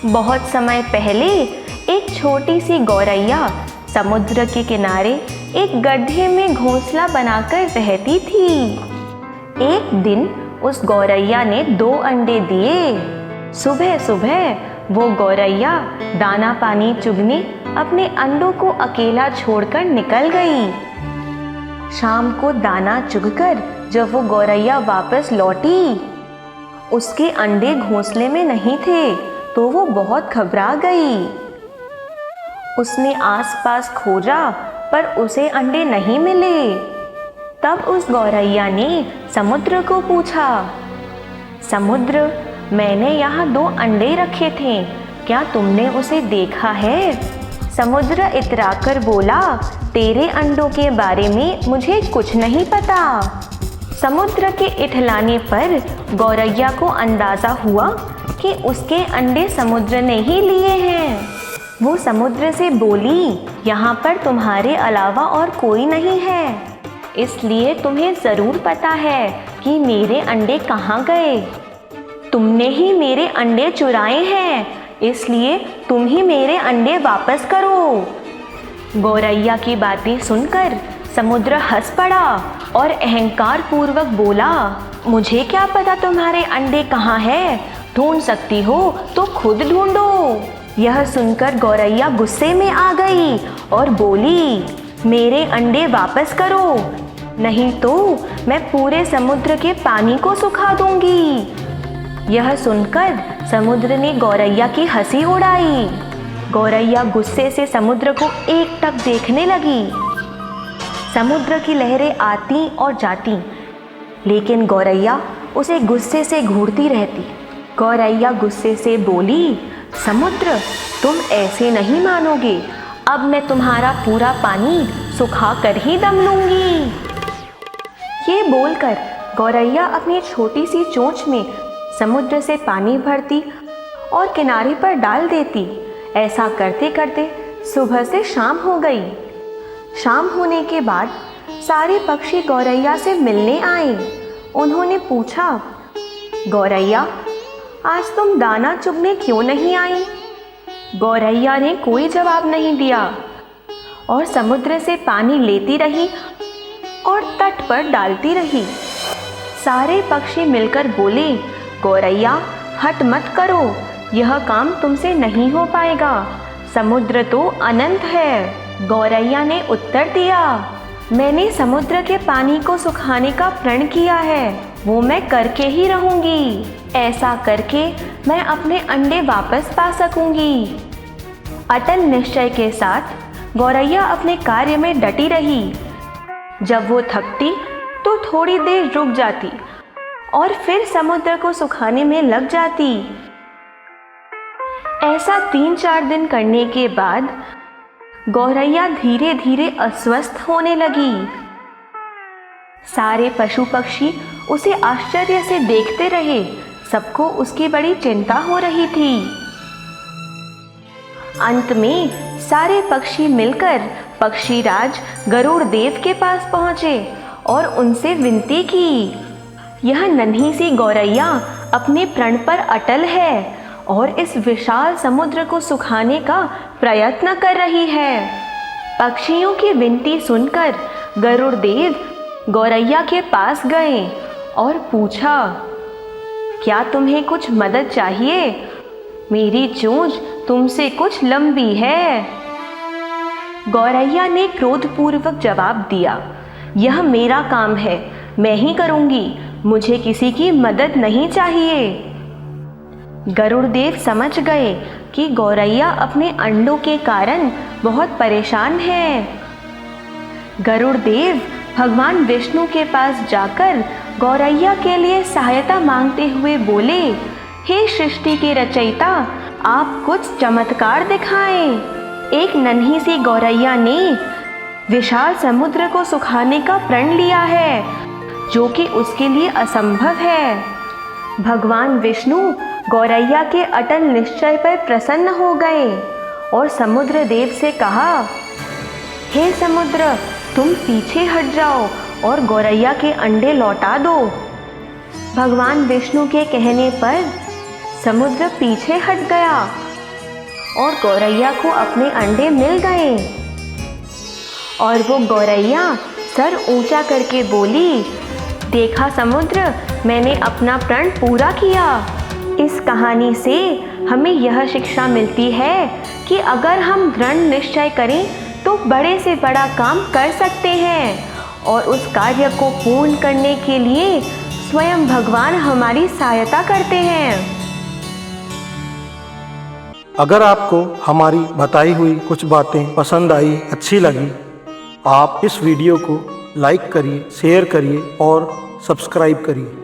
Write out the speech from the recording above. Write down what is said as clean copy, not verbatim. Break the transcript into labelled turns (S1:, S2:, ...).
S1: बहुत समय पहले एक छोटी सी गौरैया समुद्र के किनारे एक गड्ढे में घोंसला बनाकर रहती थी। एक दिन उस गौरैया ने 2 अंडे दिए। सुबह सुबह वो गौरैया दाना पानी चुगने अपने अंडों को अकेला छोड़कर निकल गई। शाम को दाना चुगकर जब वो गौरैया वापस लौटी, उसके अंडे घोंसले में नहीं थे, तो वो बहुत घबरा गई। उसने आसपास खोजा पर उसे अंडे नहीं मिले। तब उस गौरैया ने समुद्र को पूछा, समुद्र, मैंने यहाँ 2 अंडे रखे थे, क्या तुमने उसे देखा है? समुद्र इतराकर बोला, तेरे अंडों के बारे में मुझे कुछ नहीं पता। समुद्र के इठलाने पर गौरैया को अंदाजा हुआ कि उसके अंडे समुद्र ने ही लिए हैं। वो समुद्र से बोली, यहाँ पर तुम्हारे अलावा और कोई नहीं है, इसलिए तुम्हें ज़रूर पता है कि मेरे अंडे कहाँ गए। तुमने ही मेरे अंडे चुराए हैं, इसलिए तुम ही मेरे अंडे वापस करो। गौरैया की बातें सुनकर समुद्र हंस पड़ा और अहंकार पूर्वक बोला, मुझे क्या पता तुम्हारे अंडे कहाँ हैं, ढूंढ सकती हो तो खुद ढूंढो। यह सुनकर गौरैया गुस्से में आ गई और बोली, मेरे अंडे वापस करो, नहीं तो मैं पूरे समुद्र के पानी को सुखा दूंगी। यह सुनकर समुद्र ने गौरैया की हंसी उड़ाई। गौरैया गुस्से से समुद्र को एकटक देखने लगी। समुद्र की लहरें आती और जाती, लेकिन गौरैया उसे गुस्से से घूरती रहती। गौरैया गुस्से से बोली, समुद्र, तुम ऐसे नहीं मानोगे, अब मैं तुम्हारा पूरा पानी सुखा कर ही दम लूंगी। ये बोलकर गौरैया अपनी छोटी सी चोंच में समुद्र से पानी भरती और किनारे पर डाल देती। ऐसा करते करते सुबह से शाम हो गई। शाम होने के बाद सारे पक्षी गौरैया से मिलने आए। उन्होंने पूछा, गौरैया, आज तुम दाना चुगने क्यों नहीं आई? गौरैया ने कोई जवाब नहीं दिया और समुद्र से पानी लेती रही और तट पर डालती रही। सारे पक्षी मिलकर बोले, गौरैया, हट मत करो, यह काम तुमसे नहीं हो पाएगा, समुद्र तो अनंत है। गौरैया ने उत्तर दिया, मैंने समुद्र के पानी को सुखाने का प्रण किया है, वो मैं करके ही रहूंगी। ऐसा करके मैं अपने अंडे वापस पा सकूंगी। अटल निश्चय के साथ गौरैया अपने कार्य में डटी रही। जब वो थकती तो थोड़ी देर रुक जाती और फिर समुद्र को सुखाने में लग जाती। ऐसा 3-4 दिन करने के बाद गौरैया धीरे धीरे अस्वस्थ होने लगी। सारे पशु पक्षी उसे आश्चर्य से देखते रहे। सबको उसकी बड़ी चिंता हो रही थी। अंत में सारे पक्षी मिलकर पक्षीराज गरुड़ देव के पास पहुंचे और उनसे विनती की, यह नन्ही सी गौरैया अपने प्रण पर अटल है और इस विशाल समुद्र को सुखाने का प्रयत्न कर रही है। पक्षियों की विनती सुनकर गरुड़ देव गौरैया के पास गए और पूछा, क्या तुम्हें कुछ मदद चाहिए? मेरी चोंच तुमसे कुछ लंबी है। गौरैया ने क्रोधपूर्वक जवाब दिया, यह मेरा काम है, मैं ही करूंगी, मुझे किसी की मदद नहीं चाहिए। गरुड़देव समझ गए कि गौरैया अपने अंडों के कारण बहुत परेशान है। गरुड़देव भगवान विष्णु के पास जाकर गौरैया के लिए सहायता मांगते हुए बोले, हे सृष्टि के रचयिता, आप कुछ चमत्कार दिखाएं। एक नन्ही सी गौरैया ने विशाल समुद्र को सुखाने का प्रण लिया है, जो कि उसके लिए असंभव है। भगवान विष्णु गौरैया के अटल निश्चय पर प्रसन्न हो गए और समुद्र देव से कहा, हे समुद्र, तुम पीछे हट जाओ और गौरैया के अंडे लौटा दो। भगवान विष्णु के कहने पर समुद्र पीछे हट गया और गौरैया को अपने अंडे मिल गए। और वो गौरैया सर ऊंचा करके बोली, देखा समुद्र, मैंने अपना प्रण पूरा किया। इस कहानी से हमें यह शिक्षा मिलती है कि अगर हम दृढ़ निश्चय करें तो बड़े से बड़ा काम कर सकते हैं, और उस कार्य को पूर्ण करने के लिए स्वयं भगवान हमारी सहायता करते हैं।
S2: अगर आपको हमारी बताई हुई कुछ बातें पसंद आई, अच्छी लगी, आप इस वीडियो को लाइक करिए, शेयर करिए और सब्सक्राइब करिए।